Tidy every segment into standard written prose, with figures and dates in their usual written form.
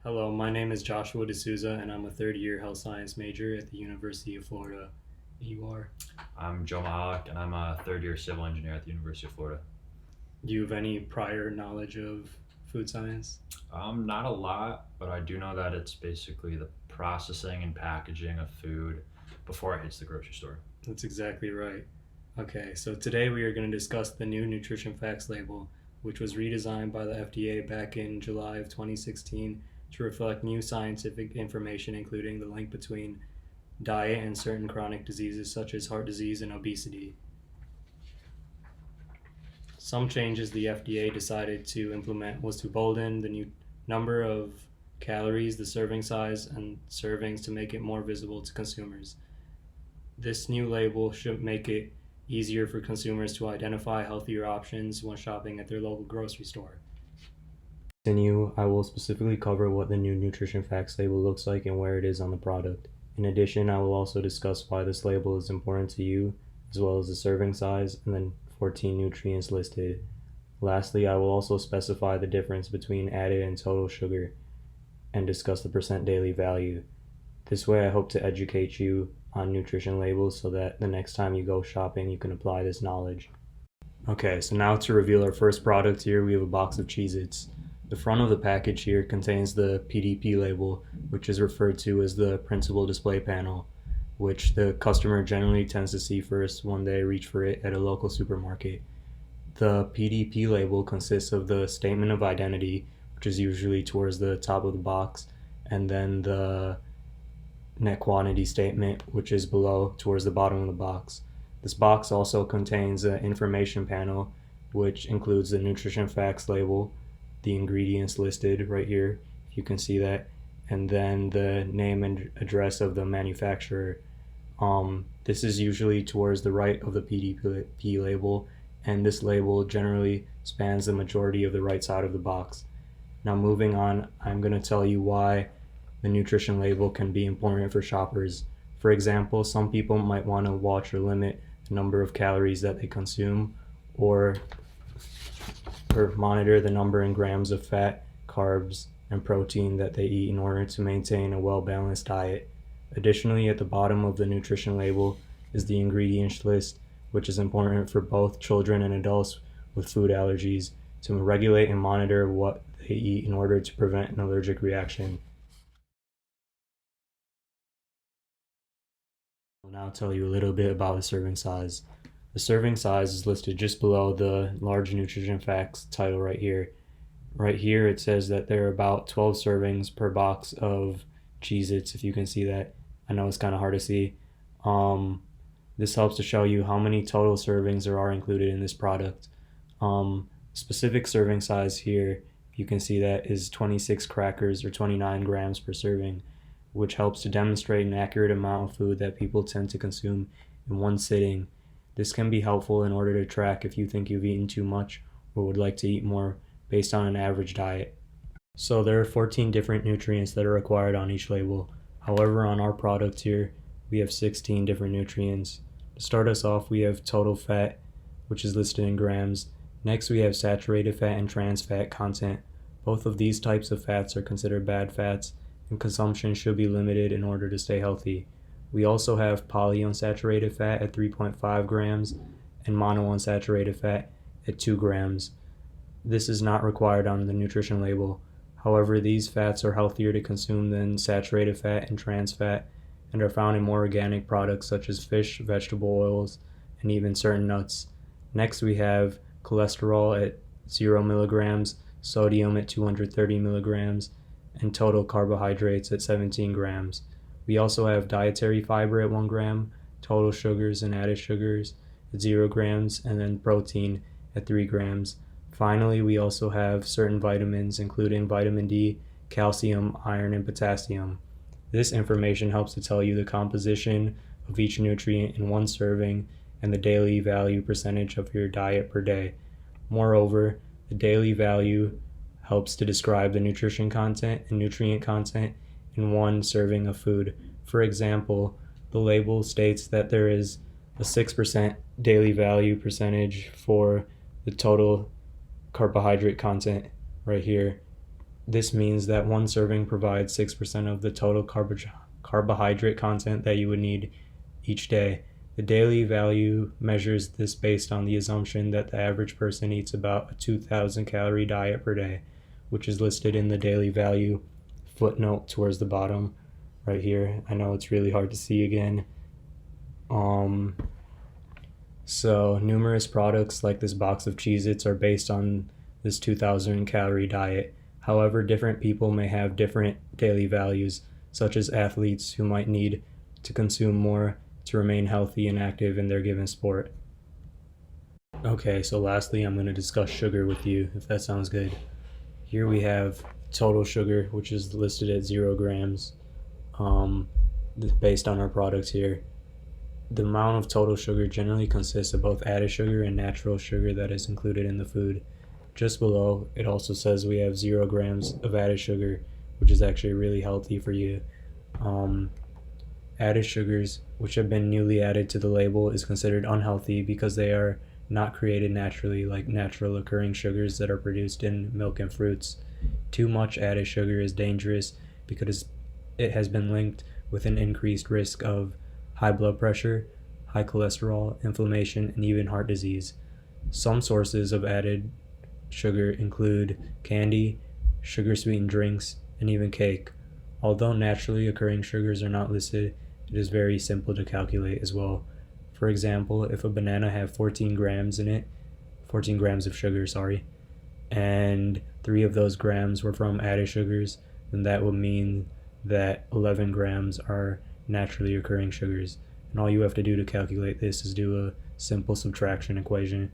Hello, my name is Joshua D'Souza, and I'm a third-year health science major at the University of Florida. You are? I'm Joe Mahalik, and I'm a third year civil engineer at the University of Florida. Do you have any prior knowledge of food science? Not a lot, but I do know that it's basically the processing and packaging of food before it hits the grocery store. That's exactly right. Okay, so today we are going to discuss the new nutrition facts label, which was redesigned by the FDA back in July of 2016 to reflect new scientific information, including the link between diet and certain chronic diseases such as heart disease and obesity. Some changes the FDA decided to implement was to bolden the new number of calories, the serving size, and servings to make it more visible to consumers. This new label should make it easier for consumers to identify healthier options when shopping at their local grocery store. Continue, I will specifically cover what the new nutrition facts label looks like and where it is on the product. In addition, I will also discuss why this label is important to you, as well as the serving size and then 14 nutrients listed. Lastly, I will also specify the difference between added and total sugar and discuss the percent daily value. This way I hope to educate you on nutrition labels so that the next time you go shopping you can apply this knowledge. Okay, so now to reveal our first product here, we have a box of Cheez-Its. The front of the package here contains the PDP label, which is referred to as the principal display panel, which the customer generally tends to see first when they reach for it at a local supermarket. The PDP label consists of the statement of identity, which is usually towards the top of the box, and then the net quantity statement, which is below towards the bottom of the box. This box also contains an information panel, which includes the nutrition facts label, the ingredients listed right here, if you can see that, and then the name and address of the manufacturer. This is usually towards the right of the PDP label, and this label generally spans the majority of the right side of the box. Now moving on, I'm going to tell you why the nutrition label can be important for shoppers. For example, some people might want to watch or limit the number of calories that they consume, or monitor the number in grams of fat, carbs, and protein that they eat in order to maintain a well-balanced diet. Additionally, at the bottom of the nutrition label is the ingredients list, which is important for both children and adults with food allergies to regulate and monitor what they eat in order to prevent an allergic reaction. I'll now tell you a little bit about the serving size. The serving size is listed just below the large nutrition facts title right here. Right here it says that there are about 12 servings per box of Cheez-Its, if you can see that. I know it's kind of hard to see. This helps to show you how many total servings there are included in this product. Specific serving size here, you can see that, is 26 crackers or 29 grams per serving, which helps to demonstrate an accurate amount of food that people tend to consume in one sitting. This can be helpful in order to track if you think you've eaten too much or would like to eat more based on an average diet. So there are 14 different nutrients that are required on each label. However, on our product here, we have 16 different nutrients. To start us off, we have total fat, which is listed in grams. Next, we have saturated fat and trans fat content. Both of these types of fats are considered bad fats, and consumption should be limited in order to stay healthy. We also have polyunsaturated fat at 3.5 grams and monounsaturated fat at 2 grams. This is not required on the nutrition label. However, these fats are healthier to consume than saturated fat and trans fat and are found in more organic products such as fish, vegetable oils, and even certain nuts. Next, we have cholesterol at 0 milligrams, sodium at 230 milligrams, and total carbohydrates at 17 grams. We also have dietary fiber at 1 gram, total sugars and added sugars at 0 grams, and then protein at 3 grams. Finally, we also have certain vitamins, including vitamin D, calcium, iron, and potassium. This information helps to tell you the composition of each nutrient in one serving and the daily value percentage of your diet per day. Moreover, the daily value helps to describe the nutrition content and nutrient content in one serving of food. For example, the label states that there is a 6% daily value percentage for the total carbohydrate content right here. This means that one serving provides 6% of the total carbohydrate content that you would need each day. The daily value measures this based on the assumption that the average person eats about a 2,000 calorie diet per day, which is listed in the daily value footnote towards the bottom right here. I know it's really hard to see again. So numerous products like this box of Cheez-Its are based on this 2,000 calorie diet. However, different people may have different daily values, such as athletes who might need to consume more to remain healthy and active in their given sport. Okay, so lastly, I'm going to discuss sugar with you, if that sounds good. Here we have total sugar, which is listed at 0 grams, based on our products here. The amount of total sugar generally consists of both added sugar and natural sugar that is included in the food. Just below, it also says we have 0 grams of added sugar, which is actually really healthy for you. Added sugars, which have been newly added to the label, is considered unhealthy because they are not created naturally like natural occurring sugars that are produced in milk and fruits. Too much added sugar is dangerous because it has been linked with an increased risk of high blood pressure, high cholesterol, inflammation, and even heart disease. Some sources of added sugar include candy, sugar-sweetened drinks, and even cake. Although naturally occurring sugars are not listed, it is very simple to calculate as well. For example, if a banana had 14 grams in it, 14 grams of sugar, and 3 of those grams were from added sugars, then that would mean that 11 grams are naturally occurring sugars. And all you have to do to calculate this is do a simple subtraction equation.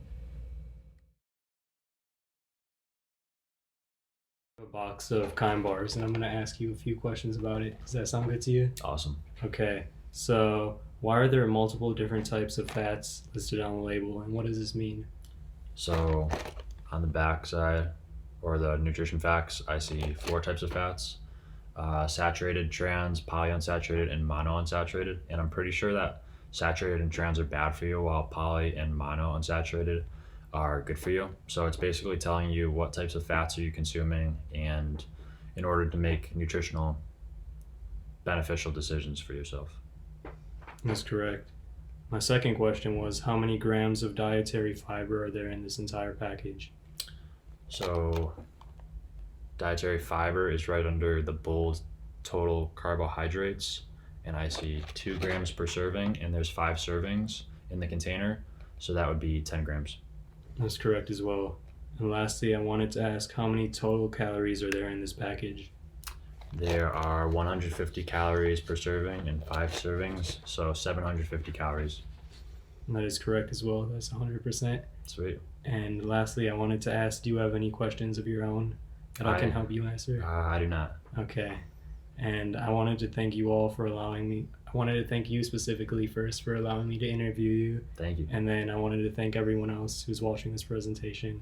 A box of Kind bars, and I'm going to ask you a few questions about it. Does that sound good to you? Awesome. Okay, so why are there multiple different types of fats listed on the label, and what does this mean? So on the back side, or the nutrition facts, I see 4 types of fats: saturated, trans, polyunsaturated, and monounsaturated. And I'm pretty sure that saturated and trans are bad for you, while poly and monounsaturated are good for you. So it's basically telling you what types of fats are you consuming, and in order to make nutritional beneficial decisions for yourself. That's correct. My second question was, how many grams of dietary fiber are there in this entire package? So dietary fiber is right under the bold total carbohydrates, and I see 2 grams per serving, and there's 5 servings in the container, so that would be 10 grams. That's correct as well. And lastly, I wanted to ask, how many total calories are there in this package? There are 150 calories per serving and 5 servings, so 750 calories. And that is correct as well. That's 100%. Sweet. And lastly, I wanted to ask, do you have any questions of your own that I can help you answer? I do not. Okay. And I wanted to thank you all for allowing me. I wanted to thank you specifically first for allowing me to interview you. Thank you. And then I wanted to thank everyone else who's watching this presentation.